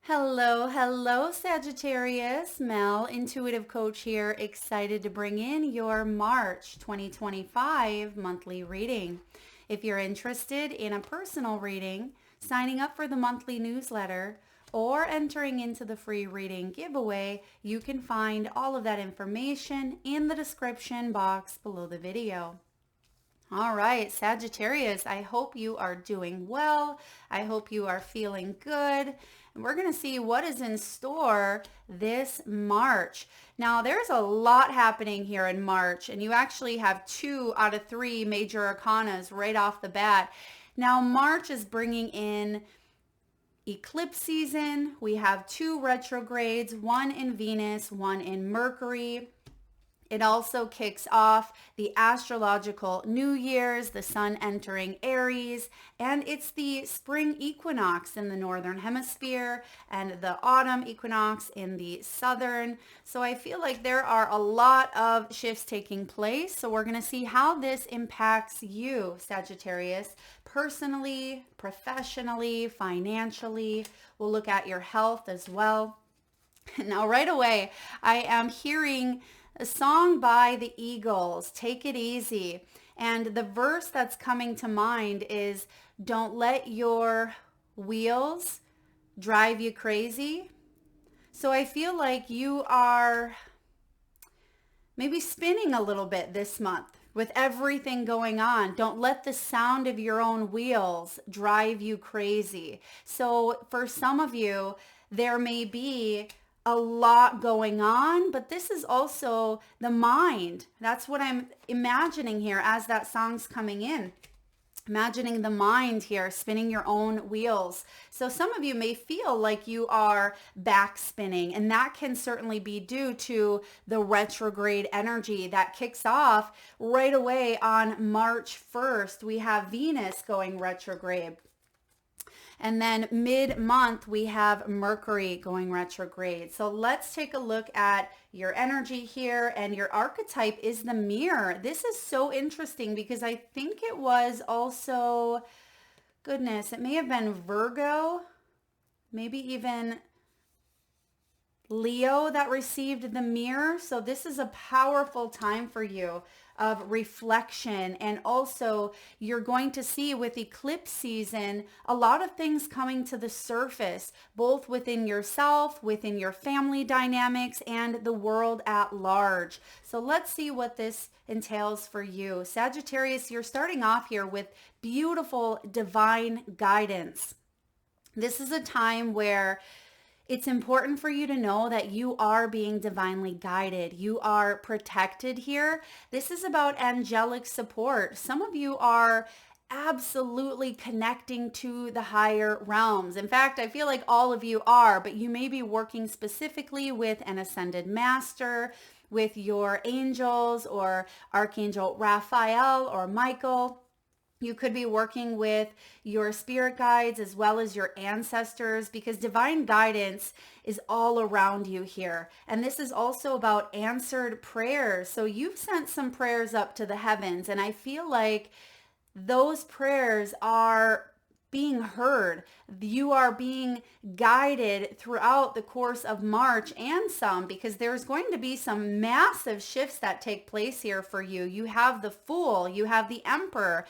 Hello, hello, Sagittarius. Mel, intuitive coach here, excited to bring in your March 2025 monthly reading. If you're interested in a personal reading, signing up for the monthly newsletter, or entering into the free reading giveaway, you can find all of that information in the description box below the video. All right, Sagittarius, I hope you are doing well. I hope you are feeling good. And we're going to see what is in store this March. Now, there's a lot happening here in March, and you actually have 2 out of 3 major arcanas right off the bat. Now, March is bringing in eclipse season. We have 2 retrogrades, one in Venus, one in Mercury. It also kicks off the astrological New Year's, the sun entering Aries, and it's the spring equinox in the northern hemisphere and the autumn equinox in the southern. So I feel like there are a lot of shifts taking place. So we're going to see how this impacts you, Sagittarius, personally, professionally, financially. We'll look at your health as well. Now, right away, I am hearing a song by the Eagles, Take It Easy. And the verse that's coming to mind is, don't let your wheels drive you crazy. So I feel like you are maybe spinning a little bit this month with everything going on. Don't let the sound of your own wheels drive you crazy. So for some of you, there may be a lot going on, but this is also the mind. That's what I'm imagining here as that song's coming in. Imagining the mind here, spinning your own wheels. So some of you may feel like you are back spinning, and that can certainly be due to the retrograde energy that kicks off right away on March 1st. We have Venus going retrograde. And then mid-month, we have Mercury going retrograde. So let's take a look at your energy here. And your archetype is the mirror. This is so interesting because I think it was also, goodness, it may have been Virgo, maybe even Leo that received the mirror. So this is a powerful time for you of reflection. And also you're going to see with eclipse season, a lot of things coming to the surface, both within yourself, within your family dynamics, and the world at large. So let's see what this entails for you. Sagittarius, you're starting off here with beautiful divine guidance. This is a time where it's important for you to know that you are being divinely guided. You are protected here. This is about angelic support. Some of you are absolutely connecting to the higher realms. In fact, I feel like all of you are, but you may be working specifically with an ascended master, with your angels or Archangel Raphael or Michael. You could be working with your spirit guides as well as your ancestors, because divine guidance is all around you here. And this is also about answered prayers. So you've sent some prayers up to the heavens, and I feel like those prayers are being heard. You are being guided throughout the course of March, and some, because there's going to be some massive shifts that take place here for you. You have the Fool, you have the Emperor.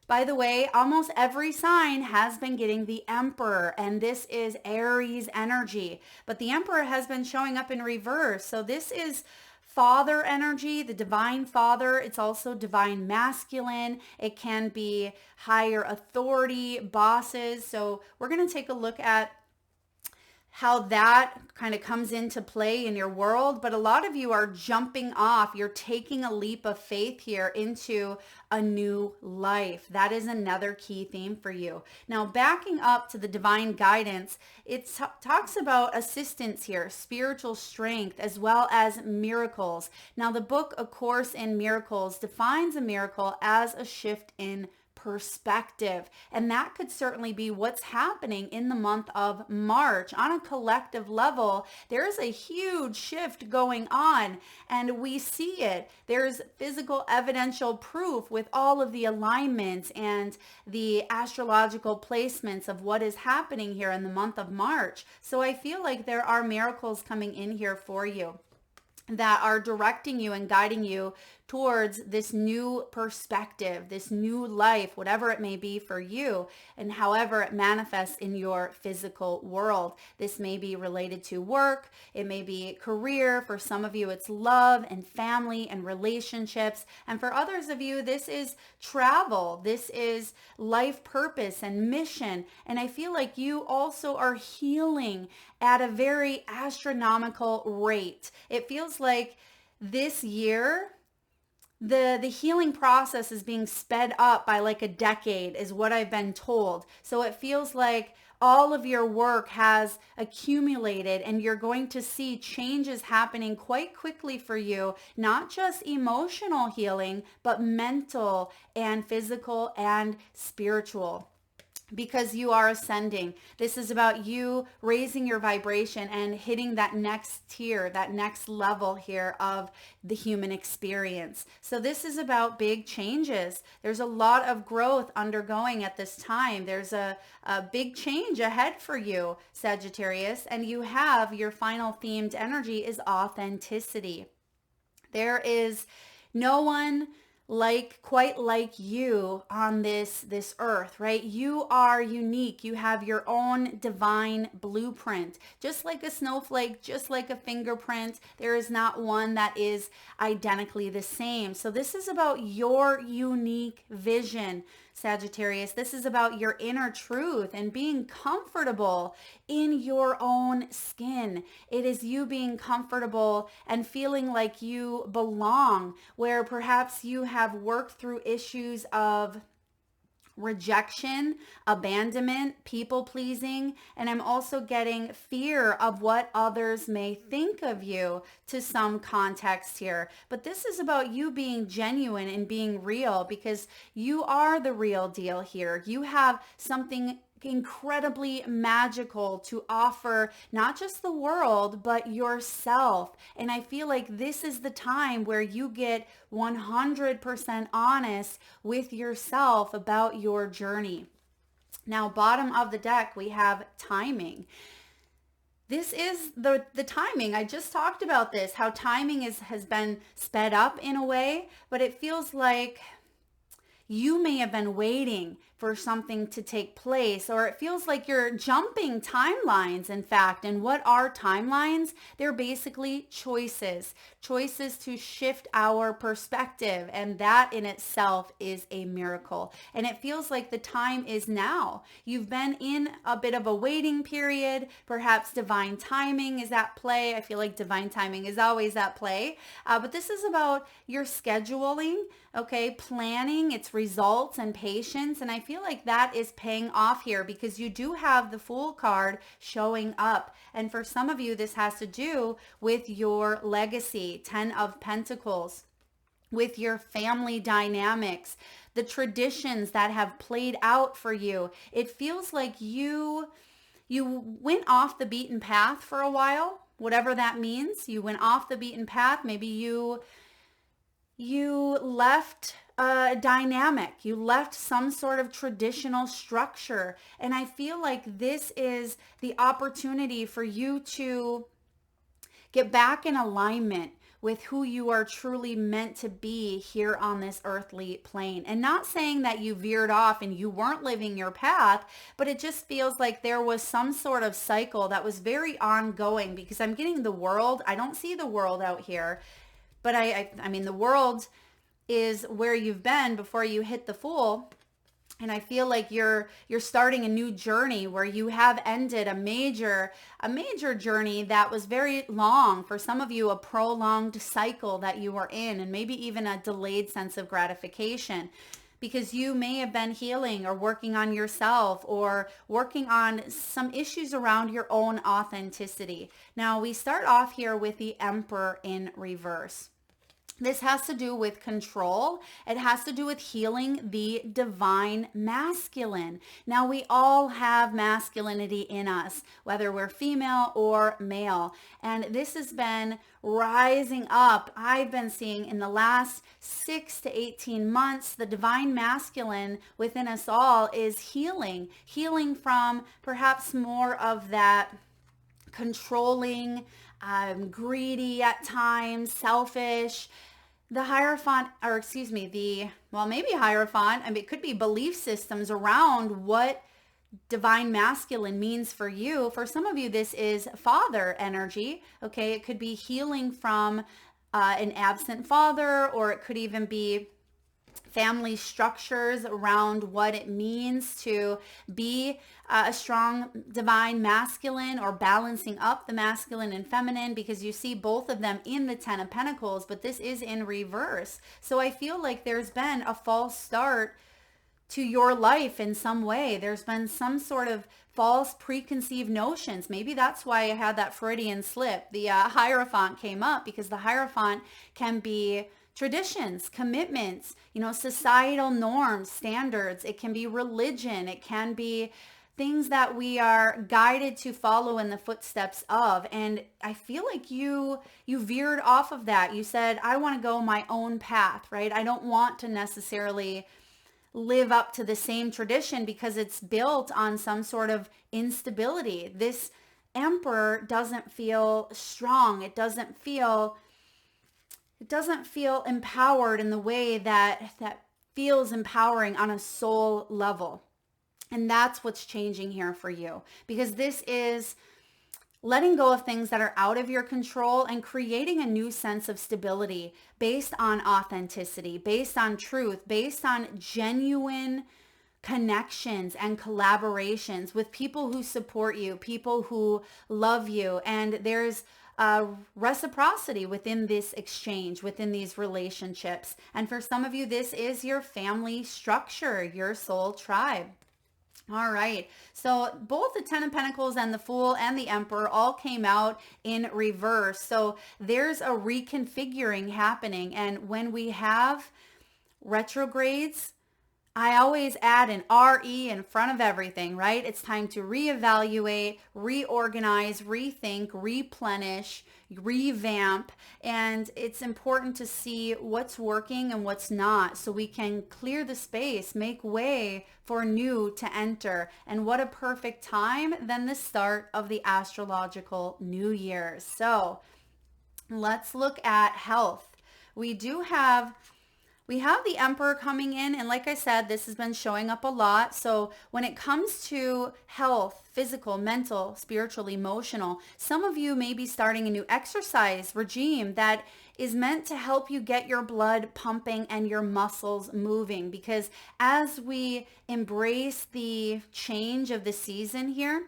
By the way, almost every sign has been getting the Emperor, and this is Aries energy. But the Emperor has been showing up in reverse. So this is Father energy, the divine father. It's also divine masculine. It can be higher authority, bosses. So we're going to take a look at how that kind of comes into play in your world. But a lot of you are jumping off. You're taking a leap of faith here into a new life. That is another key theme for you. Now, backing up to the divine guidance, it talks about assistance here, spiritual strength, as well as miracles. Now, the book, A Course in Miracles, defines a miracle as a shift in perspective. And that could certainly be what's happening in the month of March. On a collective level, there's a huge shift going on, and we see it. There's physical evidential proof with all of the alignments and the astrological placements of what is happening here in the month of March. So I feel like there are miracles coming in here for you that are directing you and guiding you towards this new perspective, this new life, whatever it may be for you, and however it manifests in your physical world. This may be related to work, it may be career. For some of you, it's love and family and relationships. And for others of you, this is travel. This is life purpose and mission. And I feel like you also are healing at a very astronomical rate. It feels like this year, the healing process is being sped up by like a decade is what I've been told. So it feels like all of your work has accumulated and you're going to see changes happening quite quickly for you, not just emotional healing, but mental and physical and spiritual. Because you are ascending. This is about you raising your vibration and hitting that next tier, that next level here of the human experience. So this is about big changes. There's a lot of growth undergoing at this time. There's a big change ahead for you, Sagittarius, and you have your final themed energy is authenticity. There is no one quite like you on this earth, right? You are unique. You have your own divine blueprint. Just like a snowflake, just like a fingerprint, there is not one that is identically the same. So this is about your unique vision, Sagittarius. This is about your inner truth and being comfortable in your own skin. It is you being comfortable and feeling like you belong, where perhaps you have worked through issues of rejection, abandonment, people pleasing, and I'm also getting fear of what others may think of you to some context here. But this is about you being genuine and being real, because you are the real deal here. You have something incredibly magical to offer, not just the world, but yourself. And I feel like this is the time where you get 100% honest with yourself about your journey. Now, bottom of the deck, we have timing. This is the timing. I just talked about this, how timing has been sped up in a way, but it feels like you may have been waiting for something to take place, or it feels like you're jumping timelines, in fact. And what are timelines? They're basically choices to shift our perspective. And that in itself is a miracle. And it feels like the time is now. You've been in a bit of a waiting period. Perhaps divine timing is at play. I feel like divine timing is always at play. But this is about your scheduling, okay, planning, its results and patience. And I feel like that is paying off here, because you do have the Fool card showing up. And for some of you, this has to do with your legacy, 10 of Pentacles, with your family dynamics, the traditions that have played out for you. It feels like you went off the beaten path for a while, whatever that means. You went off the beaten path. Maybe you left a dynamic. You left some sort of traditional structure. And I feel like this is the opportunity for you to get back in alignment with who you are truly meant to be here on this earthly plane. And not saying that you veered off and you weren't living your path, but it just feels like there was some sort of cycle that was very ongoing, because I'm getting the world. I don't see the world out here. But I mean, the world is where you've been before you hit the Fool. And I feel like you're starting a new journey where you have ended a major journey that was very long. For some of you, a prolonged cycle that you were in, and maybe even a delayed sense of gratification, because you may have been healing or working on yourself or working on some issues around your own authenticity. Now, we start off here with the Emperor in reverse. This has to do with control. It has to do with healing the divine masculine. Now, we all have masculinity in us, whether we're female or male. And this has been rising up. I've been seeing in the last 6 to 18 months, the divine masculine within us all is healing from perhaps more of that controlling, greedy at times, selfish. The Hierophant, or excuse me, maybe Hierophant, it could be belief systems around what divine masculine means for you. For some of you, this is father energy, okay? It could be healing from an absent father, or it could even be family structures around what it means to be a strong divine masculine, or balancing up the masculine and feminine, because you see both of them in the 10 of Pentacles, but this is in reverse. So I feel like there's been a false start to your life in some way. There's been some sort of false preconceived notions. Maybe that's why I had that Freudian slip. The Hierophant came up because the Hierophant can be traditions, commitments, societal norms, standards. It can be religion. It can be things that we are guided to follow in the footsteps of. And I feel like you veered off of that. You said, I want to go my own path, right? I don't want to necessarily live up to the same tradition because it's built on some sort of instability. This Emperor doesn't feel strong. It doesn't feel empowered in the way that feels empowering on a soul level. And that's what's changing here for you, because this is letting go of things that are out of your control and creating a new sense of stability based on authenticity, based on truth, based on genuine connections and collaborations with people who support you, people who love you. And there's reciprocity within this exchange, within these relationships. And for some of you, this is your family structure, your soul tribe. All right. So both the 10 of Pentacles and the Fool and the Emperor all came out in reverse. So there's a reconfiguring happening. And when we have retrogrades, I always add an RE in front of everything, right? It's time to reevaluate, reorganize, rethink, replenish, revamp. And it's important to see what's working and what's not, so we can clear the space, make way for new to enter. And what a perfect time than the start of the astrological new year. So let's look at health. We have the Emperor coming in, and like I said, this has been showing up a lot. So when it comes to health, physical, mental, spiritual, emotional, some of you may be starting a new exercise regime that is meant to help you get your blood pumping and your muscles moving, because as we embrace the change of the season here,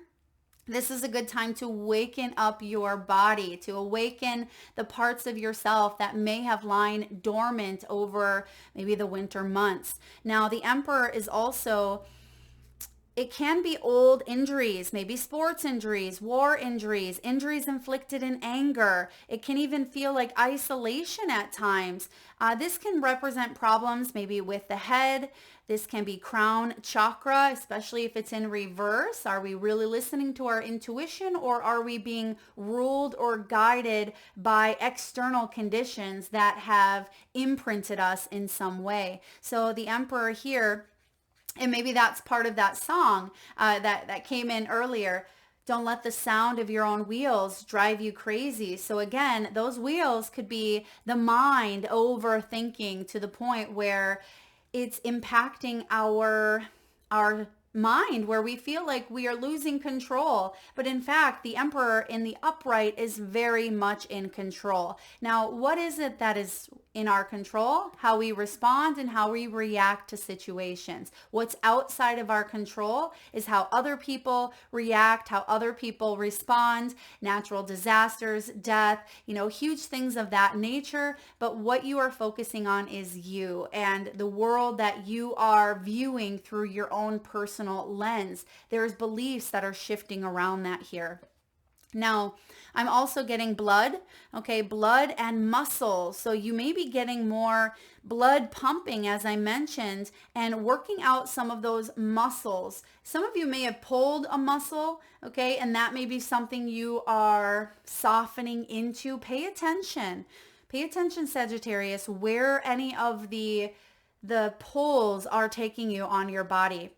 this is a good time to waken up your body, to awaken the parts of yourself that may have lain dormant over maybe the winter months. Now, the Emperor is also, it can be old injuries, maybe sports injuries, war injuries, injuries inflicted in anger. It can even feel like isolation at times. This can represent problems maybe with the head. This can be crown chakra, especially if it's in reverse. Are we really listening to our intuition, or are we being ruled or guided by external conditions that have imprinted us in some way? So the Emperor here, and maybe that's part of that song that came in earlier. Don't let the sound of your own wheels drive you crazy. So again, those wheels could be the mind overthinking to the point where it's impacting our mind, where we feel like we are losing control. But in fact, the Emperor in the upright is very much in control. Now, what is it that is in our control? How we respond and how we react to situations. What's outside of our control is how other people react, how other people respond, natural disasters, death, huge things of that nature. But what you are focusing on is you and the world that you are viewing through your own personal lens. There's beliefs that are shifting around that here. Now, I'm also getting blood, okay, blood and muscles. So you may be getting more blood pumping, as I mentioned, and working out some of those muscles. Some of you may have pulled a muscle, okay, and that may be something you are softening into. Pay attention. Pay attention, Sagittarius, where any of the pulls are taking you on your body.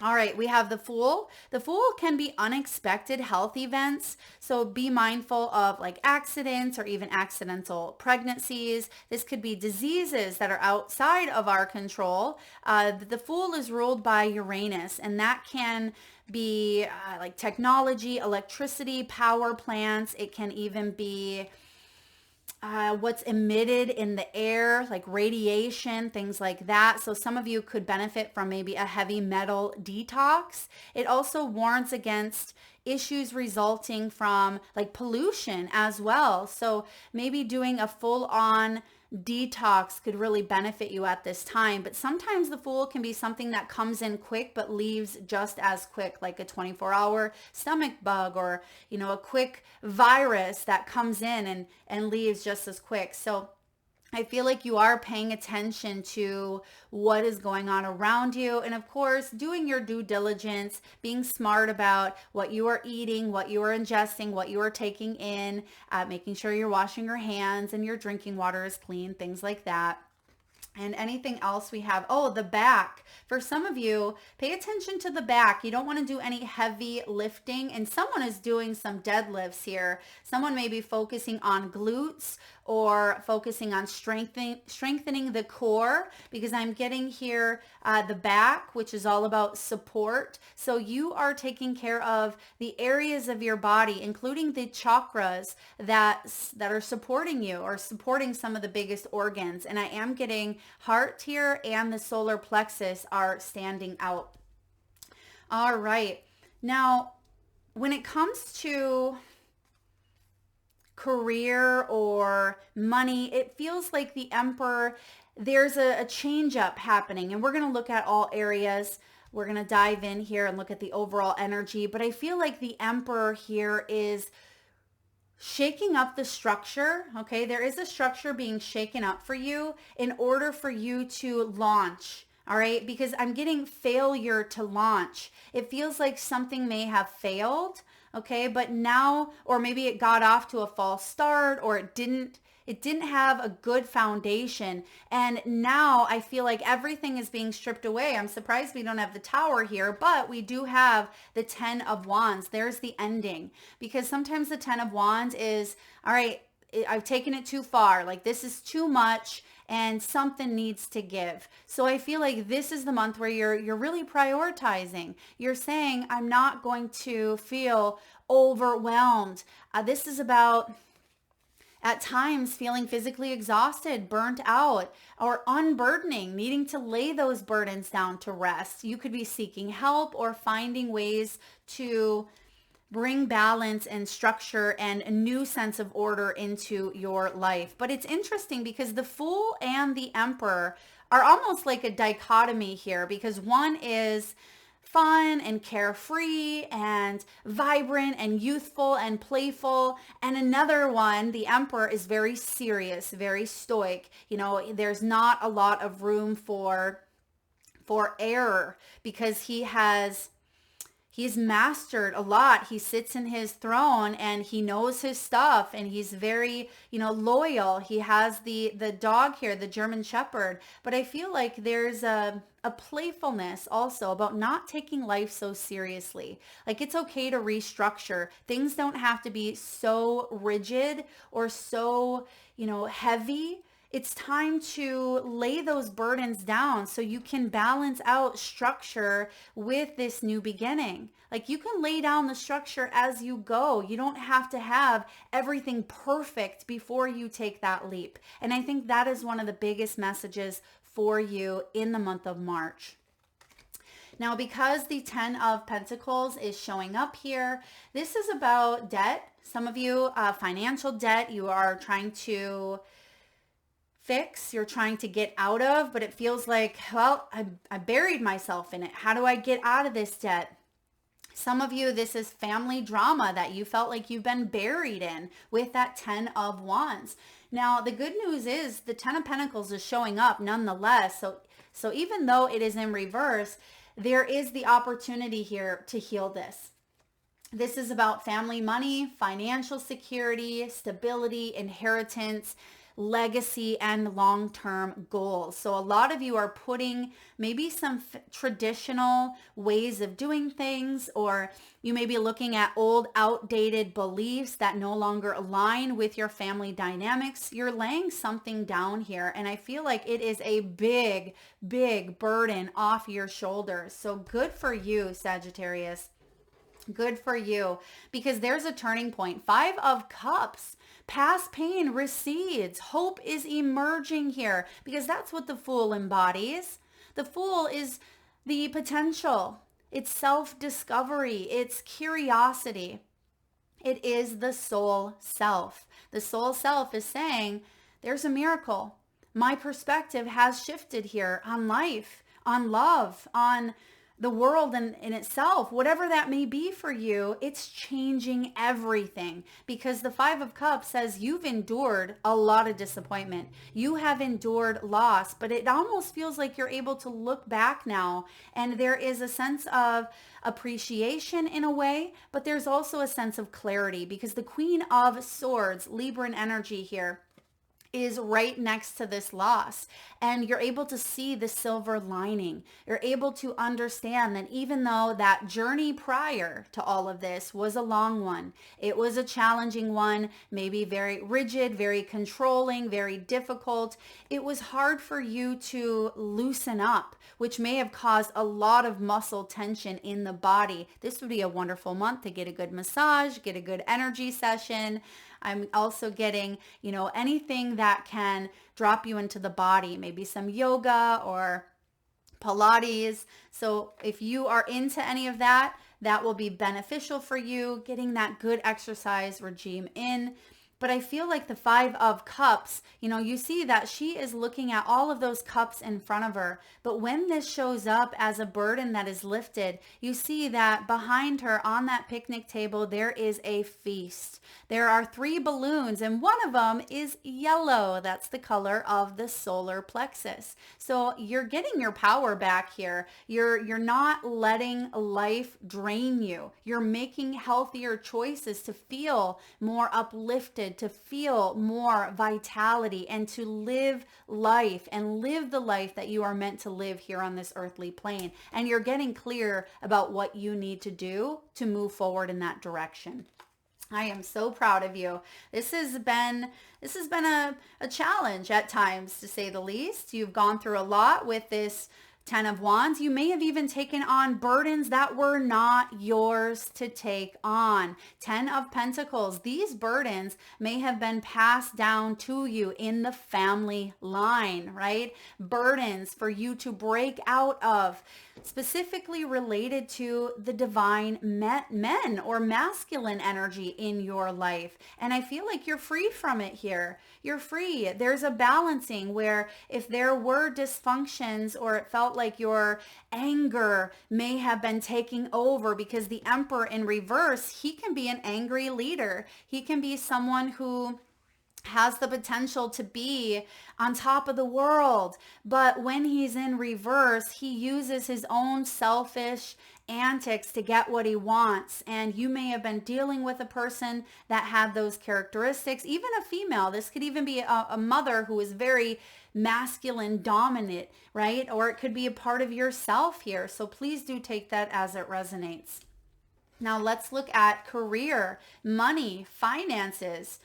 All right, we have the Fool. The Fool can be unexpected health events. So be mindful of like accidents or even accidental pregnancies. This could be diseases that are outside of our control. The Fool is ruled by Uranus, and that can be like technology, electricity, power plants. It can even be what's emitted in the air, like radiation, things like that. So some of you could benefit from maybe a heavy metal detox. It also warns against issues resulting from like pollution as well. So maybe doing a full-on detox could really benefit you at this time. But sometimes the Fool can be something that comes in quick but leaves just as quick, like a 24-hour stomach bug, or a quick virus that comes in and leaves just as quick. So I feel like you are paying attention to what is going on around you. And of course, doing your due diligence, being smart about what you are eating, what you are ingesting, what you are taking in, making sure you're washing your hands and your drinking water is clean, things like that. And anything else we have? Oh, the back. For some of you, pay attention to the back. You don't want to do any heavy lifting. And someone is doing some deadlifts here. Someone may be focusing on glutes or focusing on strengthening the core, because I'm getting here the back, which is all about support. So you are taking care of the areas of your body, including the chakras that are supporting you or supporting some of the biggest organs. And I am getting heart here and the solar plexus are standing out. All right. Now, when it comes to career or money, it feels like the Emperor, there's a change up happening, and we're going to look at all areas. We're going to dive in here and look at the overall energy, but I feel like the Emperor here is shaking up the structure. Okay, there is a structure being shaken up for you in order for you to launch. All right, because I'm getting failure to launch. It feels like something may have failed. Okay, but now, or maybe it got off to a false start, or it didn't have a good foundation. And now I feel like everything is being stripped away. I'm surprised we don't have the Tower here, but we do have the 10 of Wands. There's the ending, because sometimes the 10 of Wands is, all right, I've taken it too far. Like, this is too much and something needs to give. So I feel like this is the month where you're really prioritizing. You're saying, I'm not going to feel overwhelmed. This is about, at times, feeling physically exhausted, burnt out, or unburdening, needing to lay those burdens down to rest. You could be seeking help or finding ways to bring balance and structure and a new sense of order into your life. But it's interesting because the Fool and the Emperor are almost like a dichotomy here, because one is fun and carefree and vibrant and youthful and playful, and another one, the Emperor, is very serious, very stoic. There's not a lot of room for error, because he's mastered a lot. He sits in his throne and he knows his stuff, and he's very, loyal. He has the dog here, the German Shepherd. But I feel like there's a playfulness also about not taking life so seriously. Like, it's okay to restructure. Things don't have to be so rigid or so, heavy. It's time to lay those burdens down so you can balance out structure with this new beginning. Like, you can lay down the structure as you go. You don't have to have everything perfect before you take that leap. And I think that is one of the biggest messages for you in the month of March. Now, because the 10 of Pentacles is showing up here, this is about debt. Some of you, financial debt, you are trying to fix, you're trying to get out of, but it feels like, well, I buried myself in it. How do I get out of this debt? Some of you, this is family drama that you felt like you've been buried in with that 10 of Wands. Now, the good news is the 10 of Pentacles is showing up nonetheless. So even though it is in reverse, there is the opportunity here to heal this. This is about family money, financial security, stability, inheritance, legacy, and long-term goals. So a lot of you are putting maybe some traditional ways of doing things, or you may be looking at old outdated beliefs that no longer align with your family dynamics. You're laying something down here, and I feel like it is a big, big burden off your shoulders. So good for you, Sagittarius. Good for you, because there's a turning point. 5 of Cups. Past pain recedes. Hope is emerging here, because that's what the Fool embodies. The Fool is the potential. It's self-discovery. It's curiosity. It is the soul self. The soul self is saying, there's a miracle. My perspective has shifted here on life, on love, on the world in itself, whatever that may be for you. It's changing everything, because the 5 of Cups says you've endured a lot of disappointment. You have endured loss, but it almost feels like you're able to look back now, and there is a sense of appreciation in a way, but there's also a sense of clarity, because the Queen of Swords, Libran energy here, is right next to this loss, and you're able to see the silver lining. You're able to understand that even though that journey prior to all of this was a long one, it was a challenging one, maybe very rigid, very controlling, very difficult. It was hard for you to loosen up, which may have caused a lot of muscle tension in the body. This would be a wonderful month to get a good massage, get a good energy session. I'm also getting, anything that can drop you into the body, maybe some yoga or Pilates. So if you are into any of that, that will be beneficial for you, getting that good exercise regime in. But I feel like the 5 of Cups, you see that she is looking at all of those cups in front of her. But when this shows up as a burden that is lifted, you see that behind her on that picnic table, there is a feast. There are 3 balloons, and one of them is yellow. That's the color of the solar plexus. So you're getting your power back here. You're not letting life drain you. You're making healthier choices to feel more uplifted, to feel more vitality, and to live life and live the life that you are meant to live here on this earthly plane. And you're getting clear about what you need to do to move forward in that direction. I am so proud of you. This has been a challenge at times, to say the least. You've gone through a lot with this 10 of Wands. You may have even taken on burdens that were not yours to take on. 10 of Pentacles. These burdens may have been passed down to you in the family line, right? Burdens for you to break out of, specifically related to the divine men or masculine energy in your life. And I feel like you're free from it here. You're free. There's a balancing where if there were dysfunctions, or it felt like your anger may have been taking over, because the Emperor in reverse, he can be an angry leader. He can be someone who has the potential to be on top of the world. But when he's in reverse, he uses his own selfish antics to get what he wants. And you may have been dealing with a person that had those characteristics, even a female. This could even be a mother who is very masculine dominant, right? Or it could be a part of yourself here. So please do take that as it resonates. Now let's look at career, money, finances.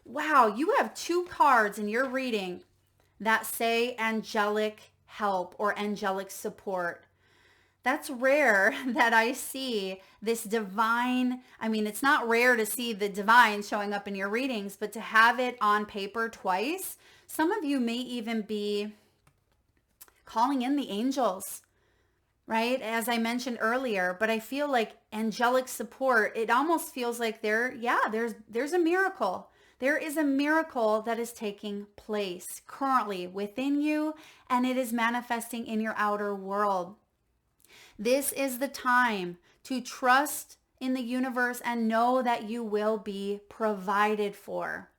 Wow, you have 2 cards in your reading that say angelic help or angelic support. That's rare that I see this divine. I mean, it's not rare to see the divine showing up in your readings, but to have it on paper twice. Some of you may even be calling in the angels, right? As I mentioned earlier, but I feel like angelic support, it almost feels like there's a miracle. There is a miracle that is taking place currently within you, and it is manifesting in your outer world. This is the time to trust in the universe and know that you will be provided for.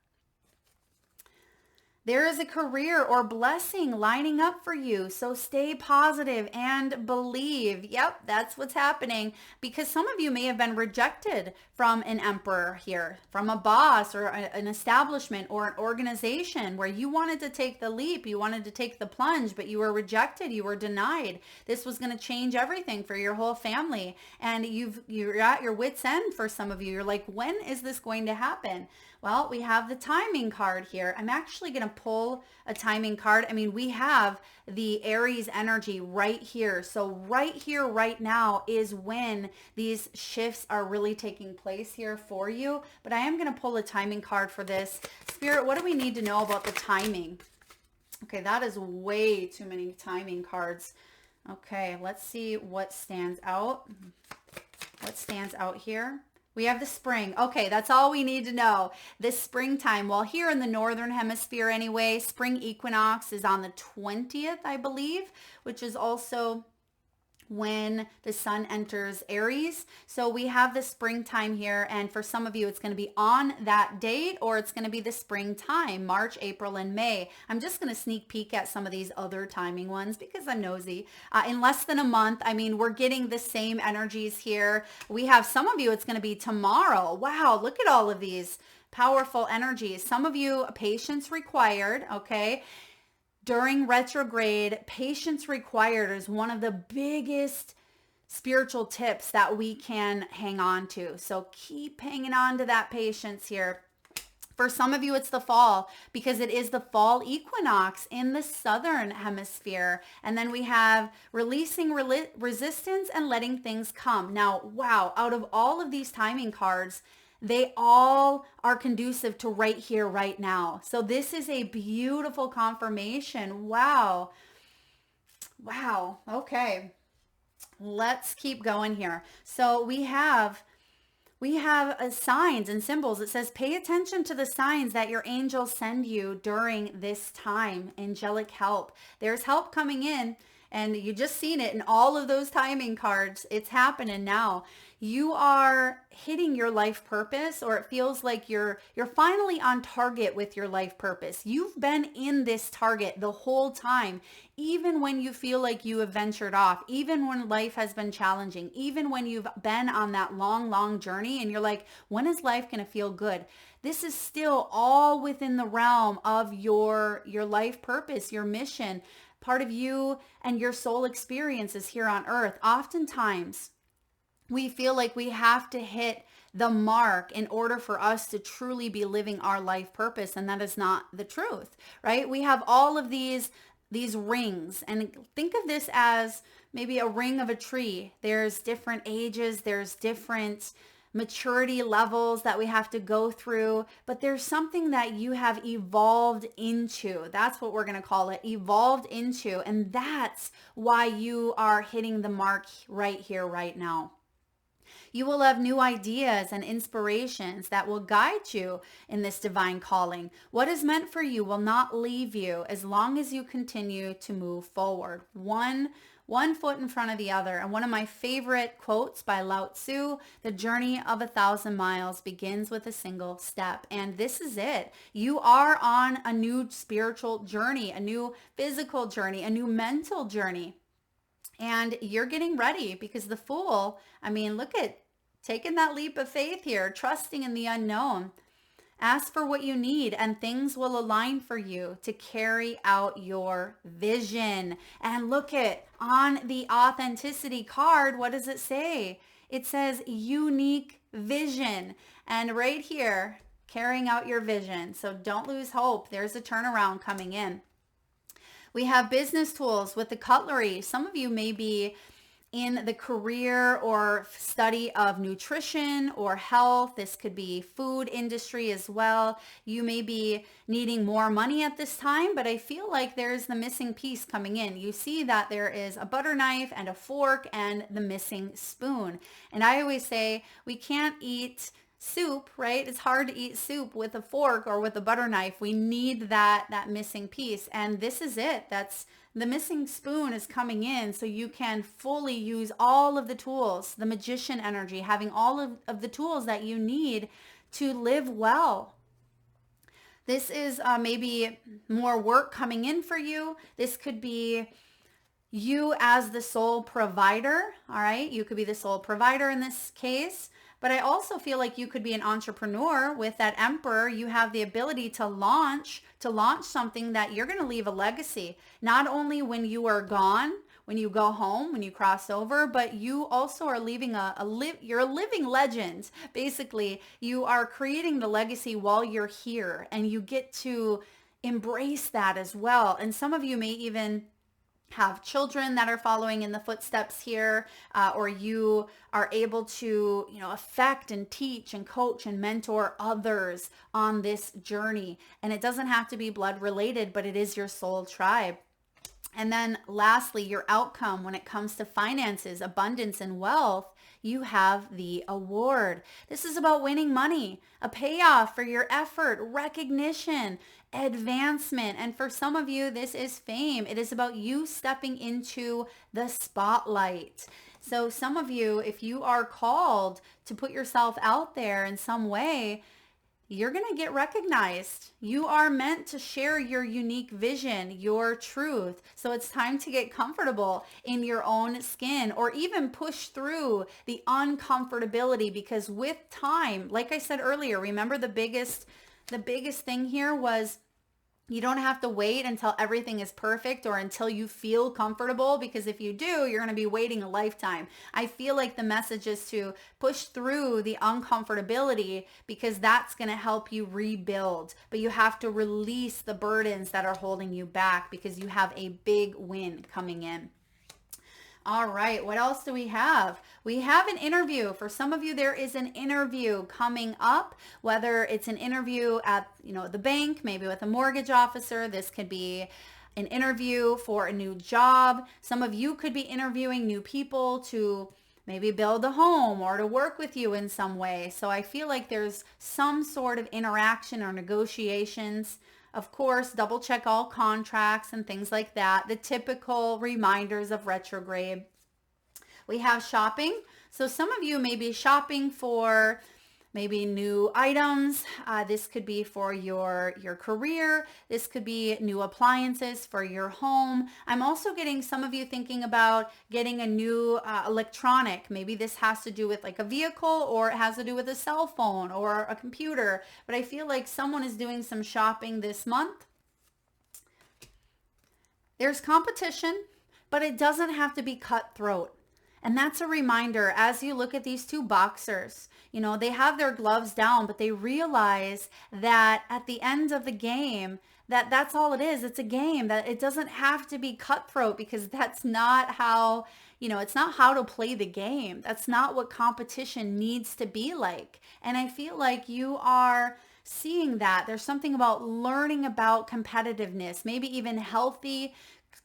There is a career or blessing lining up for you. So stay positive and believe. Yep, that's what's happening, because some of you may have been rejected from an emperor here, from a boss or an establishment or an organization where you wanted to take the leap, you wanted to take the plunge, but you were rejected, you were denied. This was going to change everything for your whole family. And you're at your wit's end for some of you. You're like, when is this going to happen? Well, we have the timing card here. I'm actually going to pull a timing card. I mean, we have the Aries energy right here. So right here, right now is when these shifts are really taking place here for you. But I am going to pull a timing card for this. Spirit, what do we need to know about the timing? Okay, that is way too many timing cards. Okay, let's see what stands out. What stands out here? We have the spring. Okay, that's all we need to know. This springtime, well, here in the northern hemisphere anyway, spring equinox is on the 20th, I believe, which is also when the sun enters Aries. So we have the springtime here, and for some of you it's going to be on that date, or it's going to be the springtime, March, April, and May. I'm just going to sneak peek at some of these other timing ones because I'm nosy. In less than a month, I mean, we're getting the same energies here. We have some of you, it's going to be tomorrow. Wow, look at all of these powerful energies. Some of you, patience required, okay? During retrograde, patience required is one of the biggest spiritual tips that we can hang on to. So keep hanging on to that patience here. For some of you, it's the fall, because it is the fall equinox in the southern hemisphere. And then we have releasing resistance and letting things come. Now, wow, out of all of these timing cards, they all are conducive to right here, right now. So this is a beautiful confirmation. Wow. Wow. Okay. Let's keep going here. So we have signs and symbols. It says, pay attention to the signs that your angels send you during this time. Angelic help. There's help coming in. And you just seen it in all of those timing cards. It's happening now. You are hitting your life purpose, or it feels like you're finally on target with your life purpose. You've been in this target the whole time, even when you feel like you have ventured off, even when life has been challenging, even when you've been on that long, long journey and you're like, when is life going to feel good? This is still all within the realm of your life purpose, your mission. Part of you and your soul experiences here on earth. Oftentimes, we feel like we have to hit the mark in order for us to truly be living our life purpose, and that is not the truth, right? We have all of these rings, and think of this as maybe a ring of a tree. There's different ages, there's different maturity levels that we have to go through, but there's something that you have evolved into. That's what we're going to call it, evolved into. And that's why you are hitting the mark right here, right now. You will have new ideas and inspirations that will guide you in this divine calling. What is meant for you will not leave you as long as you continue to move forward. One foot in front of the other. And one of my favorite quotes by Lao Tzu, the journey of 1,000 miles begins with a single step. And this is it. You are on a new spiritual journey, a new physical journey, a new mental journey. And you're getting ready, because the Fool, I mean, look at taking that leap of faith here, trusting in the unknown. Ask for what you need and things will align for you to carry out your vision. And look at on the authenticity card, what does it say? It says unique vision. And right here, carrying out your vision. So don't lose hope. There's a turnaround coming in. We have business tools with the cutlery. Some of you may be in the career or study of nutrition or health. This could be food industry as well. You may be needing more money at this time, but I feel like there's the missing piece coming in. You see that there is a butter knife and a fork and the missing spoon. And I always say we can't eat soup, right? It's hard to eat soup with a fork or with a butter knife. We need that missing piece. And this is it. That's the missing spoon is coming in so you can fully use all of the tools, the magician energy, having all of the tools that you need to live well. This is maybe more work coming in for you. This could be you as the sole provider, all right? You could be the sole provider in this case. But I also feel like you could be an entrepreneur with that Emperor. You have the ability to launch something that you're going to leave a legacy, not only when you are gone, when you go home, when you cross over, but you also are leaving you're a living legend. Basically, you are creating the legacy while you're here, and you get to embrace that as well. And some of you may even have children that are following in the footsteps here, or you are able to, affect and teach and coach and mentor others on this journey. And it doesn't have to be blood related, but it is your soul tribe. And then lastly, your outcome when it comes to finances, abundance, and wealth, you have the award. This is about winning money, a payoff for your effort, recognition, advancement. And for some of you, this is fame. It is about you stepping into the spotlight. So some of you, if you are called to put yourself out there in some way, you're going to get recognized. You are meant to share your unique vision, your truth. So it's time to get comfortable in your own skin, or even push through the uncomfortability, because with time, like I said earlier, remember the biggest thing here was you don't have to wait until everything is perfect or until you feel comfortable, because if you do, you're going to be waiting a lifetime. I feel like the message is to push through the uncomfortability, because that's going to help you rebuild. But you have to release the burdens that are holding you back, because you have a big win coming in. All right, what else do we have? We have an interview. For some of you, there is an interview coming up, whether it's an interview at, the bank, maybe with a mortgage officer. This could be an interview for a new job. Some of you could be interviewing new people to maybe build a home or to work with you in some way. So I feel like there's some sort of interaction or negotiations. Of course, double check all contracts and things like that. The typical reminders of retrograde. We have shopping. So some of you may be shopping for maybe new items. This could be for your career. This could be new appliances for your home. I'm also getting some of you thinking about getting a new electronic. Maybe this has to do with like a vehicle, or it has to do with a cell phone or a computer. But I feel like someone is doing some shopping this month. There's competition, but it doesn't have to be cutthroat. And that's a reminder as you look at these two boxers, they have their gloves down, but they realize that at the end of the game, that's all it is. It's a game, that it doesn't have to be cutthroat, because that's not how, it's not how to play the game. That's not what competition needs to be like. And I feel like you are seeing that. There's something about learning about competitiveness, maybe even healthy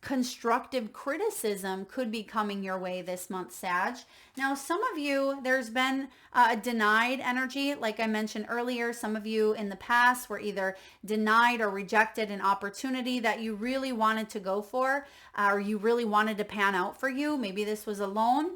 constructive criticism could be coming your way this month, Sag. Now, some of you, there's been a denied energy. Like I mentioned earlier, some of you in the past were either denied or rejected an opportunity that you really wanted to go for, or you really wanted to pan out for you. Maybe this was a loan.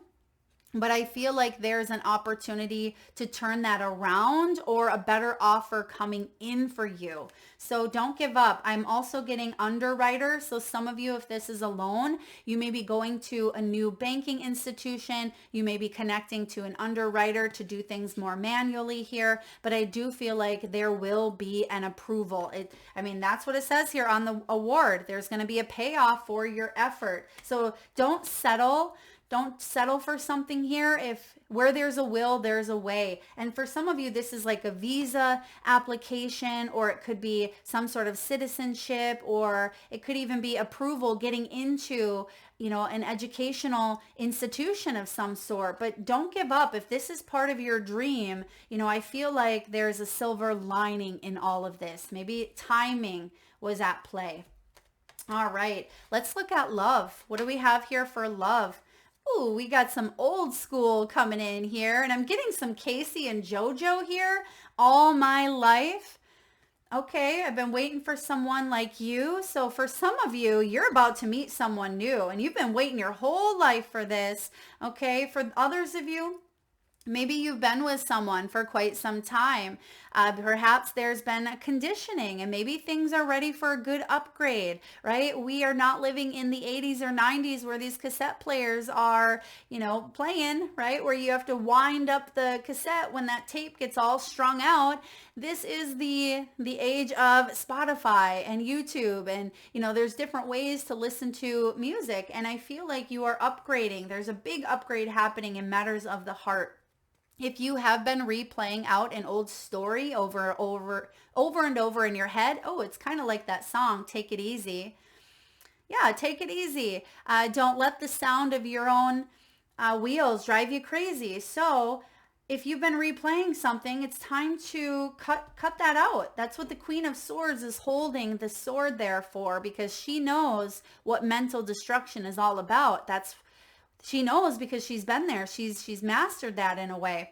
But I feel like there's an opportunity to turn that around, or a better offer coming in for you. So don't give up. I'm also getting underwriter. So some of you, if this is a loan, you may be going to a new banking institution. You may be connecting to an underwriter to do things more manually here. But I do feel like there will be an approval. That's what it says here on the award. There's going to be a payoff for your effort. So don't settle. Don't settle for something here. If where there's a will, there's a way. And for some of you, this is like a visa application, or it could be some sort of citizenship, or it could even be approval getting into, an educational institution of some sort. But don't give up. If this is part of your dream, I feel like there's a silver lining in all of this. Maybe timing was at play. All right, let's look at love. What do we have here for love? Ooh, we got some old school coming in here, and I'm getting some Casey and JoJo here. All my life. Okay, I've been waiting for someone like you. So for some of you, you're about to meet someone new, and you've been waiting your whole life for this. Okay, for others of you, maybe you've been with someone for quite some time. Perhaps there's been a conditioning and maybe things are ready for a good upgrade, right? We are not living in the 80s or 90s where these cassette players are, playing, right? Where you have to wind up the cassette when that tape gets all strung out. This is the age of Spotify and YouTube, and there's different ways to listen to music, and I feel like you are upgrading. There's a big upgrade happening in matters of the heart. If you have been replaying out an old story over and over in your head, oh, it's kind of like that song, Take It Easy. Yeah, take it easy. Don't let the sound of your own wheels drive you crazy. So if you've been replaying something, it's time to cut that out. That's what the Queen of Swords is holding the sword there for, because she knows what mental destruction is all about. She knows because she's been there. She's mastered that in a way.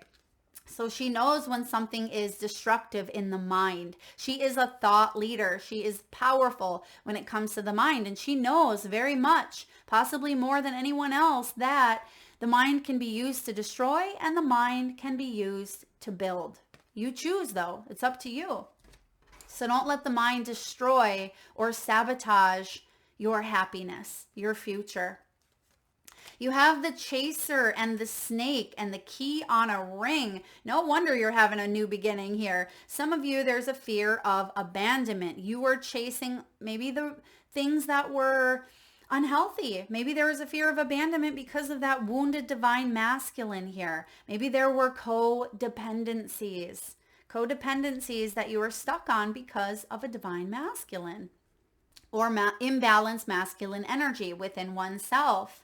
So she knows when something is destructive in the mind. She is a thought leader. She is powerful when it comes to the mind. And she knows very much, possibly more than anyone else, that the mind can be used to destroy and the mind can be used to build. You choose, though. It's up to you. So don't let the mind destroy or sabotage your happiness, your future. You have the chaser and the snake and the key on a ring. No wonder you're having a new beginning here. Some of you, there's a fear of abandonment. You were chasing maybe the things that were unhealthy. Maybe there was a fear of abandonment because of that wounded divine masculine here. Maybe there were codependencies that you were stuck on because of a divine masculine or imbalanced masculine energy within oneself.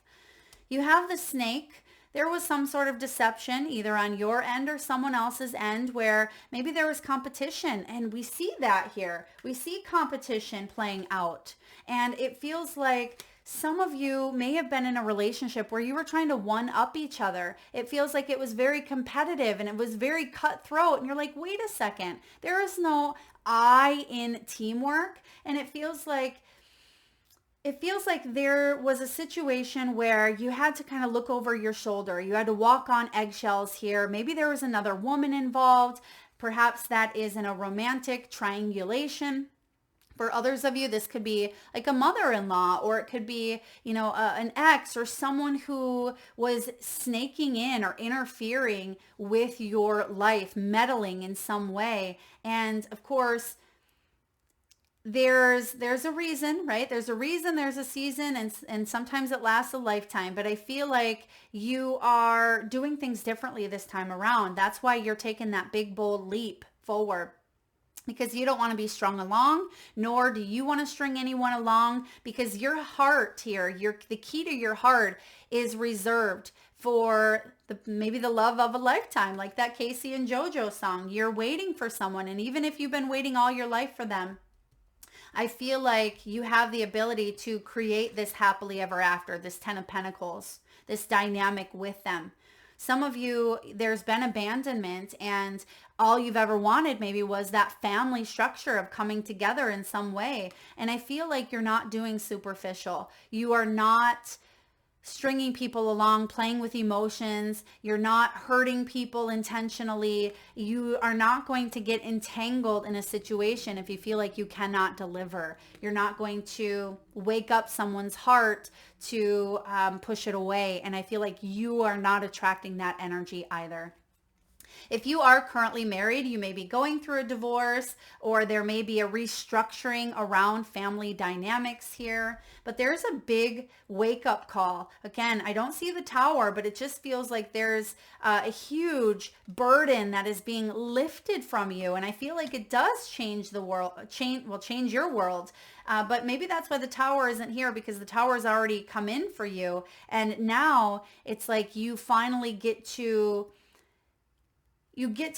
You have the snake. There was some sort of deception either on your end or someone else's end where maybe there was competition, and we see that here. We see competition playing out, and it feels like some of you may have been in a relationship where you were trying to one up each other. It feels like it was very competitive and it was very cutthroat, and you're like, wait a second, there is no I in teamwork. And it feels like there was a situation where you had to kind of look over your shoulder. You had to walk on eggshells here. Maybe there was another woman involved. Perhaps that is in a romantic triangulation. For others of you, this could be like a mother-in-law, or it could be, an ex or someone who was snaking in or interfering with your life, meddling in some way. And of course, there's a reason, right? There's a reason, there's a season, and sometimes it lasts a lifetime. But I feel like you are doing things differently this time around. That's why you're taking that big, bold leap forward, because you don't want to be strung along, nor do you want to string anyone along, because your heart here, the key to your heart is reserved for maybe the love of a lifetime, like that Casey and JoJo song. You're waiting for someone, and even if you've been waiting all your life for them, I feel like you have the ability to create this happily ever after, this 10 of Pentacles, this dynamic with them. Some of you, there's been abandonment, and all you've ever wanted maybe was that family structure of coming together in some way. And I feel like you're not doing superficial. You are not stringing people along, playing with emotions. You're not hurting people intentionally. You are not going to get entangled in a situation if you feel like you cannot deliver. You're not going to wake up someone's heart to push it away. And I feel like you are not attracting that energy either. If you are currently married, you may be going through a divorce, or there may be a restructuring around family dynamics here, but there's a big wake-up call. Again, I don't see the Tower, but it just feels like there's a huge burden that is being lifted from you, and I feel like it does change the world, change your world. But maybe that's why the Tower isn't here, because the Tower's already come in for you, and now it's like you finally get to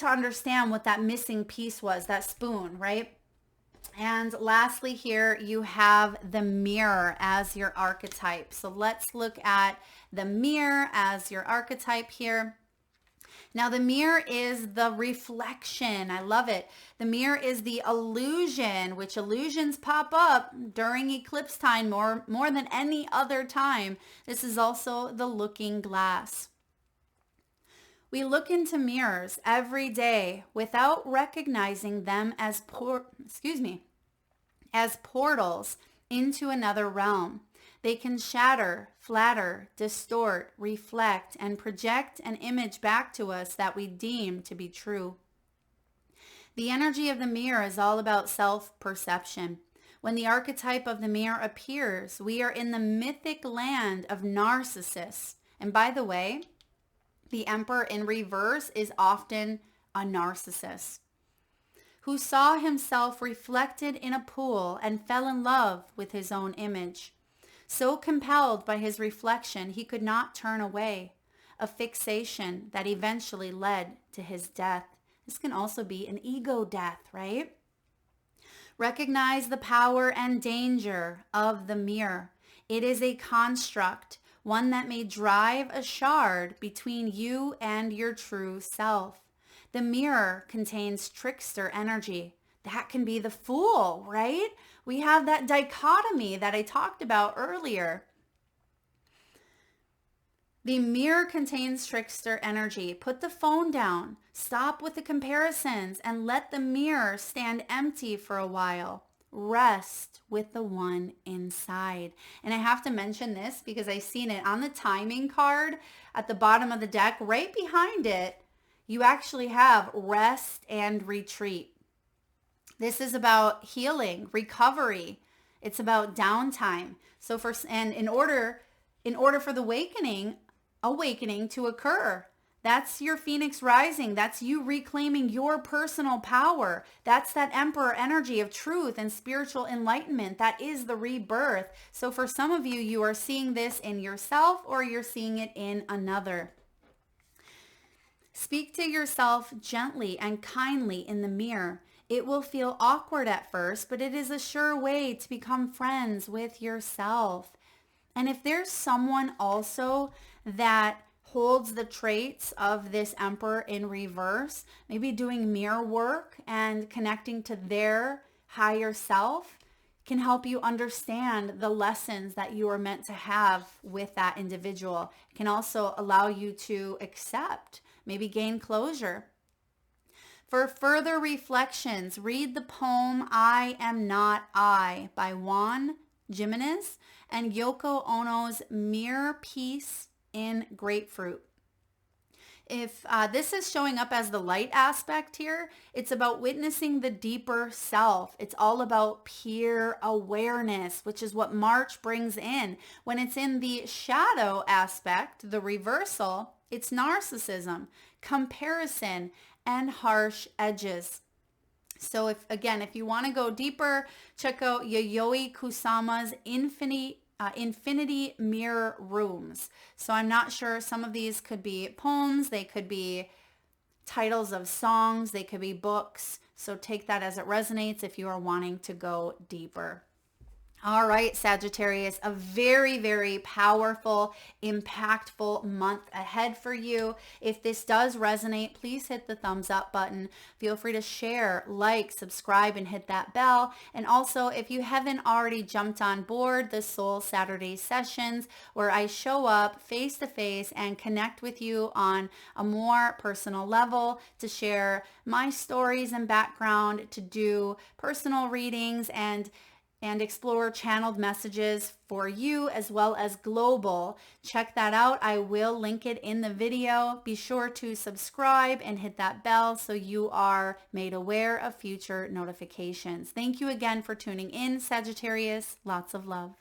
understand what that missing piece was, that spoon, right? And lastly here, you have the mirror as your archetype. So let's look at the mirror as your archetype here. Now the mirror is the reflection. I love it. The mirror is the illusion, which illusions pop up during eclipse time more than any other time. This is also the looking glass. We look into mirrors every day without recognizing them as as portals into another realm. They can shatter, flatter, distort, reflect, and project an image back to us that we deem to be true. The energy of the mirror is all about self-perception. When the archetype of the mirror appears, we are in the mythic land of narcissists. And by the way, the Emperor in reverse is often a narcissist who saw himself reflected in a pool and fell in love with his own image. So compelled by his reflection, he could not turn away, a fixation that eventually led to his death. This can also be an ego death, right? Recognize the power and danger of the mirror. It is a construct, one that may drive a shard between you and your true self. The mirror contains trickster energy. That can be the fool, right? We have that dichotomy that I talked about earlier. The mirror contains trickster energy. Put the phone down. Stop with the comparisons and let the mirror stand empty for a while. Rest with the one inside. And I have to mention this because I've seen it on the timing card at the bottom of the deck. Right behind it, you actually have rest and retreat. This is about healing, recovery. It's about downtime. So in order for the awakening to occur, that's your Phoenix rising. That's you reclaiming your personal power. That's that Emperor energy of truth and spiritual enlightenment. That is the rebirth. So for some of you, you are seeing this in yourself or you're seeing it in another. Speak to yourself gently and kindly in the mirror. It will feel awkward at first, but it is a sure way to become friends with yourself. And if there's someone also that holds the traits of this Emperor in reverse, maybe doing mirror work and connecting to their higher self can help you understand the lessons that you are meant to have with that individual. It can also allow you to accept, maybe gain closure. For further reflections, read the poem I Am Not I by Juan Jimenez and Yoko Ono's Mirror Piece in Grapefruit. If this is showing up as the light aspect here, it's about witnessing the deeper self. It's all about peer awareness, which is what March brings in. When it's in the shadow aspect, the reversal, it's narcissism, comparison, and harsh edges. So if you want to go deeper, check out Yayoi Kusama's Infinity Mirror Rooms. So I'm not sure, some of these could be poems, they could be titles of songs, they could be books. So take that as it resonates if you are wanting to go deeper. All right, Sagittarius, a very, very powerful, impactful month ahead for you. If this does resonate, please hit the thumbs up button. Feel free to share, like, subscribe, and hit that bell. And also, if you haven't already jumped on board the Soul Saturday sessions, where I show up face to face and connect with you on a more personal level to share my stories and background, to do personal readings and explore channeled messages for you as well as global. Check that out. I will link it in the video. Be sure to subscribe and hit that bell so you are made aware of future notifications. Thank you again for tuning in, Sagittarius. Lots of love.